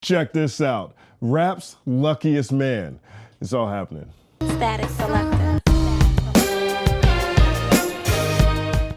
Check this out. Rap's luckiest man. It's all happening. Status selected.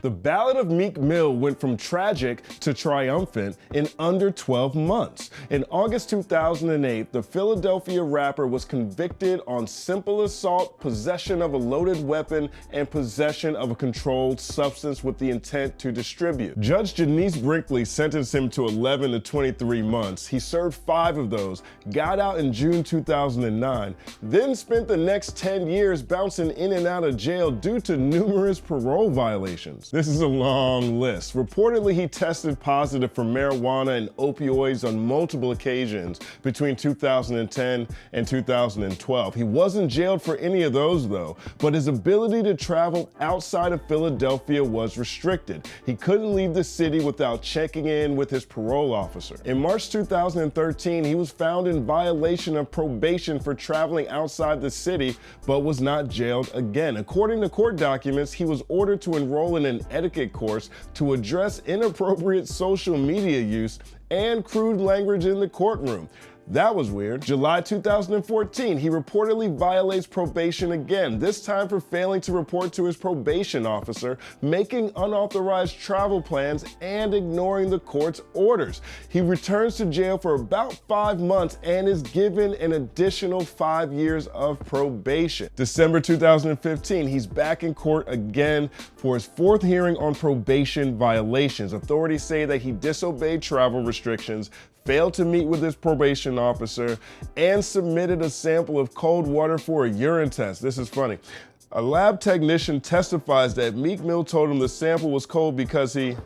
The Ballad of Meek Mill went from tragic to triumphant in under 12 months. In August 2008, the Philadelphia rapper was convicted on simple assault, possession of a loaded weapon, and possession of a controlled substance with the intent to distribute. Judge Janice Brinkley sentenced him to 11 to 23 months. He served 5 of those, got out in June 2009, then spent the next 10 years bouncing in and out of jail due to numerous parole violations. This is a long list. Reportedly, he tested positive for marijuana and opioids on multiple occasions between 2010 and 2012. He wasn't jailed for any of those though, but his ability to travel outside of Philadelphia was restricted. He couldn't leave the city without checking in with his parole officer. In March 2013, he was found in violation of probation for traveling outside the city, but was not jailed again. According to court documents, he was ordered to enroll in an etiquette course to address inappropriate social media use and crude language in the courtroom. That was weird. July 2014, he reportedly violates probation again, this time for failing to report to his probation officer, making unauthorized travel plans, and ignoring the court's orders. He returns to jail for about 5 months and is given an additional 5 years of probation. December 2015, he's back in court again for his 4th hearing on probation violations. Authorities say that he disobeyed travel restrictions, failed to meet with his probation officer, and submitted a sample of cold water for a urine test. This is funny. A lab technician testifies that Meek Mill told him the sample was cold because he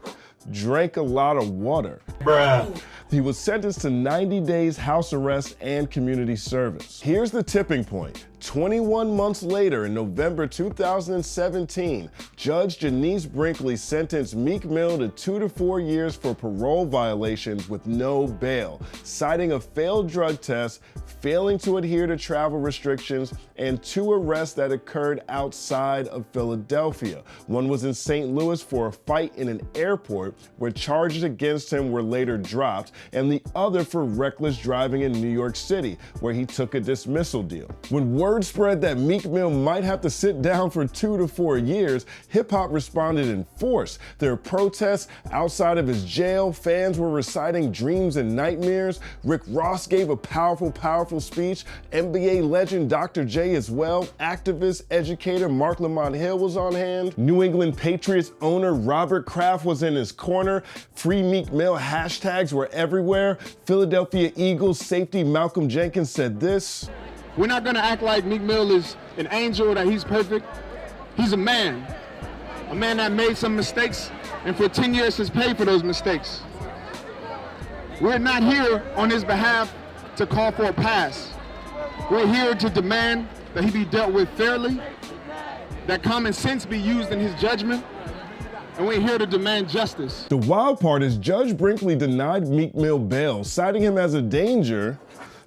drank a lot of water. Bruh. He was sentenced to 90 days house arrest and community service. Here's the tipping point. 21 months later, in November 2017, Judge Janice Brinkley sentenced Meek Mill to 2 to 4 years for parole violations with no bail, citing a failed drug test, failing to adhere to travel restrictions, and 2 arrests that occurred outside of Philadelphia. One was in St. Louis for a fight in an airport where charges against him were later dropped, and the other for reckless driving in New York City, where he took a dismissal deal. When word spread that Meek Mill might have to sit down for 2 to 4 years, hip-hop responded in force. There were protests outside of his jail, fans were reciting dreams and nightmares, Rick Ross gave a powerful speech, NBA legend Dr. J as well, activist, educator Mark Lamont Hill was on hand, New England Patriots owner Robert Kraft was in his corner, Free Meek Mill hashtags were everywhere, Philadelphia Eagles safety Malcolm Jenkins said this: "We're not gonna act like Meek Mill is an angel, that he's perfect. He's a man that made some mistakes, and for 10 years has paid for those mistakes. We're not here on his behalf to call for a pass. We're here to demand that he be dealt with fairly, that common sense be used in his judgment, and we're here to demand justice." The wild part is Judge Brinkley denied Meek Mill bail, citing him as a danger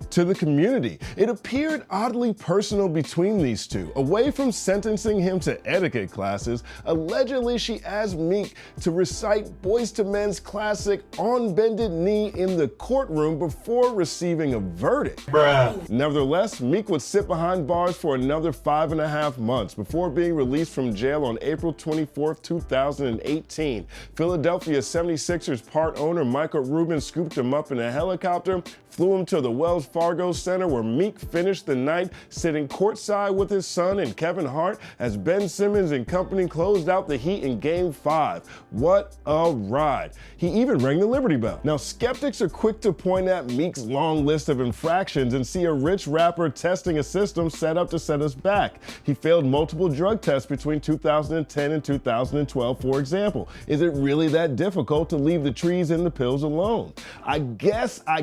to the community. It appeared oddly personal between these two. Away from sentencing him to etiquette classes, allegedly she asked Meek to recite Boyz II Men's classic On Bended Knee in the courtroom before receiving a verdict. Bruh. Nevertheless, Meek would sit behind bars for another 5.5 months before being released from jail on April 24, 2018. Philadelphia 76ers part owner Michael Rubin scooped him up in a helicopter, flew him to the Wells Fargo Center, where Meek finished the night sitting courtside with his son and Kevin Hart as Ben Simmons and company closed out the Heat in Game 5. What a ride. He even rang the Liberty Bell. Now, skeptics are quick to point at Meek's long list of infractions and see a rich rapper testing a system set up to set us back. He failed multiple drug tests between 2010 and 2012, for example. Is it really that difficult to leave the trees and the pills alone? I guess I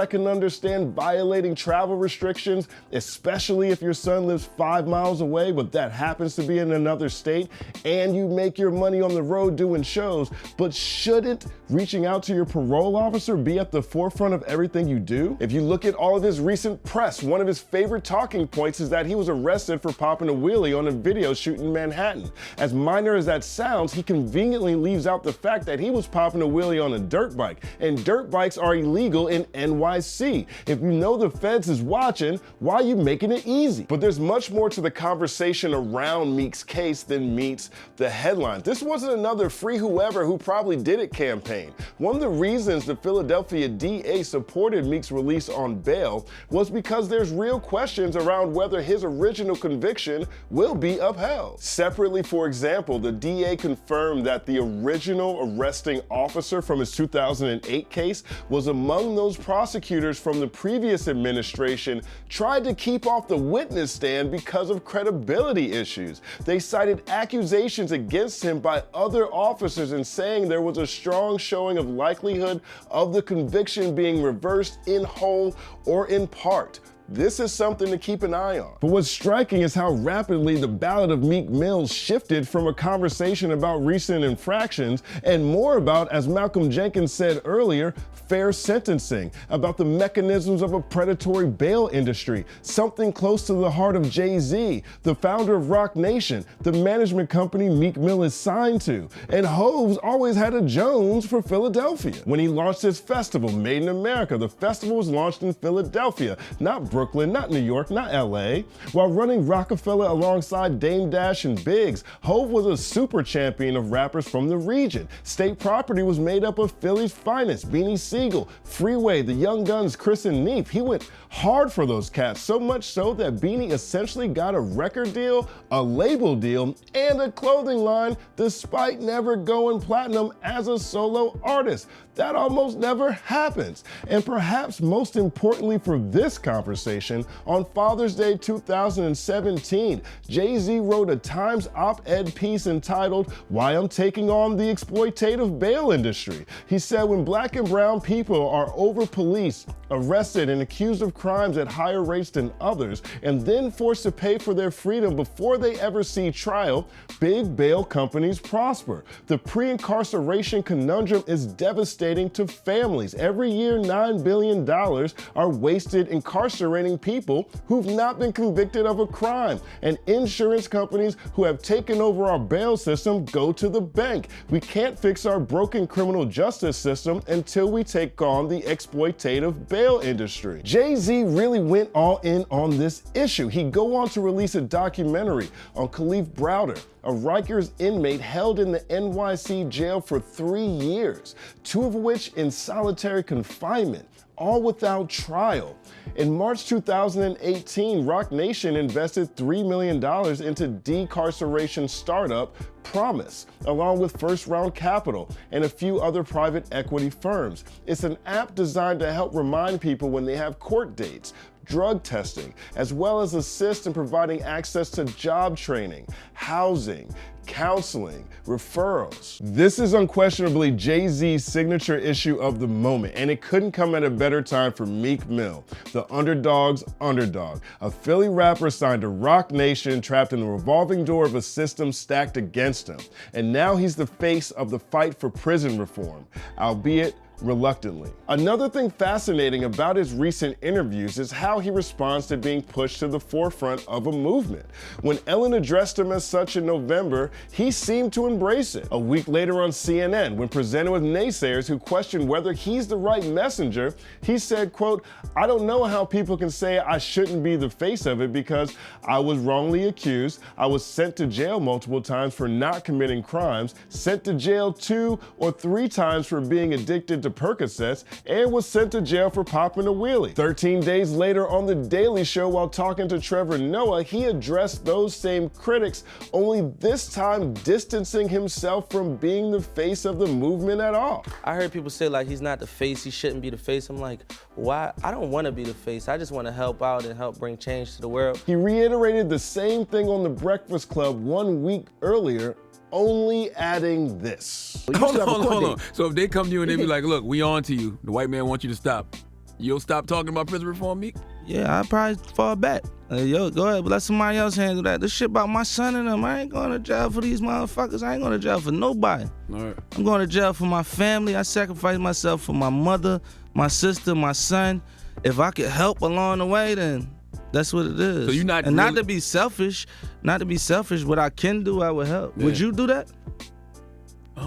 can understand violating travel restrictions, especially if your son lives 5 miles away, but that happens to be in another state, and you make your money on the road doing shows. But shouldn't reaching out to your parole officer be at the forefront of everything you do? If you look at all of his recent press, one of his favorite talking points is that he was arrested for popping a wheelie on a video shoot in Manhattan. As minor as that sounds, he conveniently leaves out the fact that he was popping a wheelie on a dirt bike, and dirt bikes are illegal in NYC. If you know the feds is watching, why are you making it easy? But there's much more to the conversation around Meek's case than meets the headlines. This wasn't another free whoever who probably did it campaign. One of the reasons the Philadelphia DA supported Meek's release on bail was because there's real questions around whether his original conviction will be upheld. Separately, for example, the DA confirmed that the original arresting officer from his 2008 case was among those prosecutors from the previous administration tried to keep off the witness stand because of credibility issues. They cited accusations against him by other officers and saying there was a strong showing of likelihood of the conviction being reversed in whole or in part. This is something to keep an eye on. But what's striking is how rapidly the ballad of Meek Mill shifted from a conversation about recent infractions and more about, as Malcolm Jenkins said earlier, fair sentencing, about the mechanisms of a predatory bail industry, something close to the heart of Jay-Z, the founder of Roc Nation, the management company Meek Mill is signed to. And Hov's always had a Jones for Philadelphia. When he launched his festival, Made in America, the festival was launched in Philadelphia, not Brooklyn, not New York, not LA. While running Rockefeller alongside Dame Dash and Biggs, Hov was a super champion of rappers from the region. State Property was made up of Philly's finest, Beanie Siegel, Freeway, the Young Guns, Chris and Neef. He went hard for those cats, so much so that Beanie essentially got a record deal, a label deal, and a clothing line despite never going platinum as a solo artist. That almost never happens. And perhaps most importantly for this conversation, on Father's Day 2017, Jay-Z wrote a Times op-ed piece entitled, "Why I'm Taking on the Exploitative Bail Industry." He said when Black and brown people are over-policed, arrested, and accused of crimes at higher rates than others, and then forced to pay for their freedom before they ever see trial, big bail companies prosper. The pre-incarceration conundrum is devastating to families. Every year, $9 billion are wasted incarcerating people who've not been convicted of a crime. And insurance companies who have taken over our bail system go to the bank. We can't fix our broken criminal justice system until we take on the exploitative bail industry. Jay-Z really went all in on this issue. He'd go on to release a documentary on Khalif Browder, a Rikers inmate held in the NYC jail for 3 years, 2 of which in solitary confinement, all without trial. In March 2018, Roc Nation invested $3 million into decarceration startup Promise, along with first round capital and a few other private equity firms. It's an app designed to help remind people when they have court dates, drug testing, as well as assist in providing access to job training, housing, counseling, referrals. This is unquestionably Jay-Z's signature issue of the moment, and it couldn't come at a better time for Meek Mill, the underdog's underdog. A Philly rapper signed to Roc Nation, trapped in the revolving door of a system stacked against him. And now he's the face of the fight for prison reform, albeit reluctantly. Another thing fascinating about his recent interviews is how he responds to being pushed to the forefront of a movement. When Ellen addressed him as such in November, he seemed to embrace it. A week later on CNN, when presented with naysayers who questioned whether he's the right messenger, he said, quote, "I don't know how people can say I shouldn't be the face of it because I was wrongly accused, I was sent to jail multiple times for not committing crimes, sent to jail 2 or 3 times for being addicted to Percocets, and was sent to jail for popping a wheelie." 13 days later on The Daily Show, while talking to Trevor Noah, he addressed those same critics, only this time distancing himself from being the face of the movement at all. I heard people say like he's not the face, he shouldn't be the face. I'm like, why? I don't want to be the face. I just want to help out and help bring change to the world. He reiterated the same thing on The Breakfast Club 1 week earlier, only adding this. Hold on. So if they come to you and they be like, look, we on to you. The white man wants you to stop. You'll stop talking about prison reform, Meek? Yeah, I'll probably fall back. Yo, go ahead, but let somebody else handle that. This shit about my son and them. I ain't going to jail for these motherfuckers. I ain't going to jail for nobody. All right. I'm going to jail for my family. I sacrificed myself for my mother, my sister, my son. If I could help along the way, then that's what it is. So you're not and really... not to be selfish, what I can do, I would help. Yeah. Would you do that?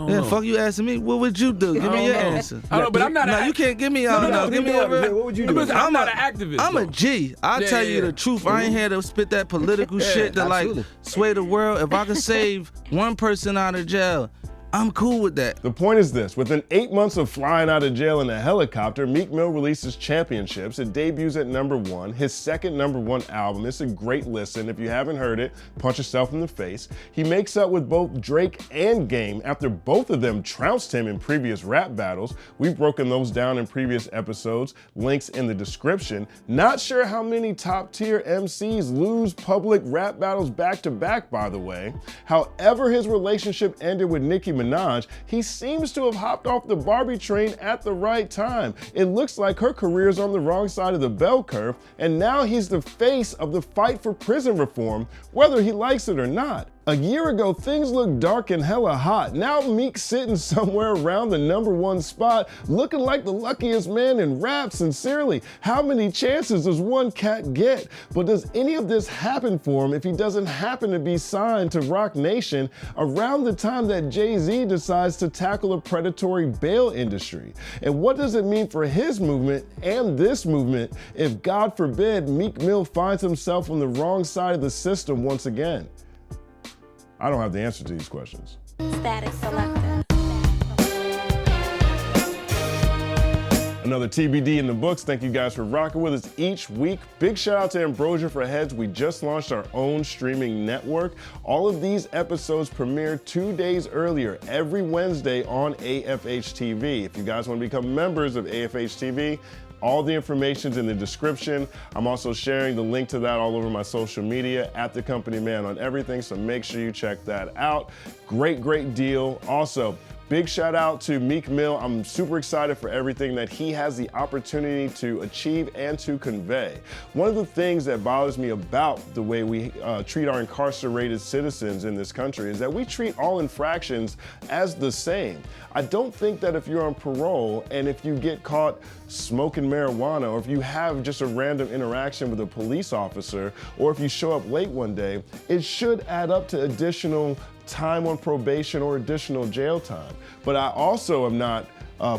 Yeah, fuck you asking me. What would you do? Give me your answer. I don't know, but I'm not. No, you can't give me. Give me a. What would you do? I'm not an activist. I'm a G. I'll tell you the truth. I ain't here to spit that political shit to like sway the world. If I can save one person out of jail, I'm cool with that. The point is this: within 8 months of flying out of jail in a helicopter, Meek Mill releases Championships. It debuts at #1, his second #1 album. It's a great listen. If you haven't heard it, punch yourself in the face. He makes up with both Drake and Game after both of them trounced him in previous rap battles. We've broken those down in previous episodes, links in the description. Not sure how many top tier MCs lose public rap battles back to back, by the way. However, his relationship ended with Nicki Minaj, he seems to have hopped off the Barbie train at the right time. It looks like her career is on the wrong side of the bell curve, and now he's the face of the fight for prison reform, whether he likes it or not. A year ago, things looked dark and hella hot. Now Meek's sitting somewhere around the #1 spot, looking like the luckiest man in rap. Sincerely, how many chances does one cat get? But does any of this happen for him if he doesn't happen to be signed to Roc Nation around the time that Jay-Z decides to tackle a predatory bail industry? And what does it mean for his movement and this movement if, God forbid, Meek Mill finds himself on the wrong side of the system once again? I don't have the answer to these questions. Static selected. Another TBD in the books. Thank you guys for rocking with us each week. Big shout out to Ambrosia for Heads. We just launched our own streaming network. All of these episodes premiere 2 days earlier, every Wednesday on AFH TV. If you guys want to become members of AFH TV, all the information's in the description. I'm also sharing the link to that all over my social media, at The Company Man on everything, so make sure you check that out. Great, great deal. Also, big shout out to Meek Mill. I'm super excited for everything that he has the opportunity to achieve and to convey. One of the things that bothers me about the way we treat our incarcerated citizens in this country is that we treat all infractions as the same. I don't think that if you're on parole and if you get caught smoking marijuana, or if you have just a random interaction with a police officer, or if you show up late one day, it should add up to additional time on probation or additional jail time. But I also am not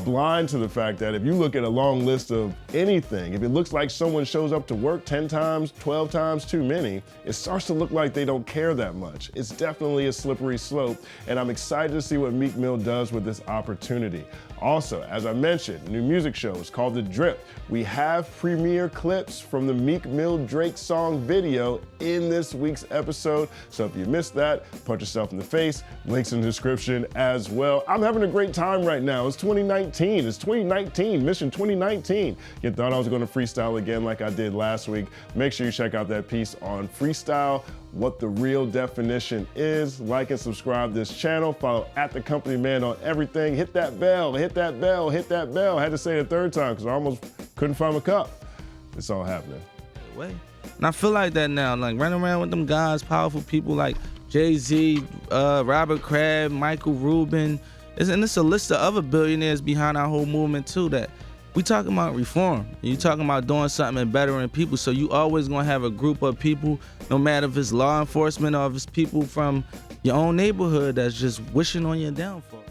blind to the fact that if you look at a long list of anything, if it looks like someone shows up to work 10 times, 12 times too many, it starts to look like they don't care that much. It's definitely a slippery slope, and I'm excited to see what Meek Mill does with this opportunity. Also, as I mentioned, new music show is called The Drip. We have premiere clips from the Meek Mill Drake song video in this week's episode. So if you missed that, punch yourself in the face. Links in the description as well. I'm having a great time right now. It's 2019. It's 2019, Mission 2019. You thought I was going to freestyle again like I did last week. Make sure you check out that piece on freestyle, what the real definition is. Like and subscribe this channel. Follow at The Company Man on everything. Hit that bell, hit that bell, hit that bell. I had to say it a third time because I almost couldn't find my cup. It's all happening. And I feel like that now, like running around with them guys, powerful people like Jay-Z, Robert Kraft, Michael Rubin. And it's a list of other billionaires behind our whole movement too, that we talking about reform. You talking about doing something and bettering people. So you always gonna have a group of people, no matter if it's law enforcement or if it's people from your own neighborhood, that's just wishing on your downfall.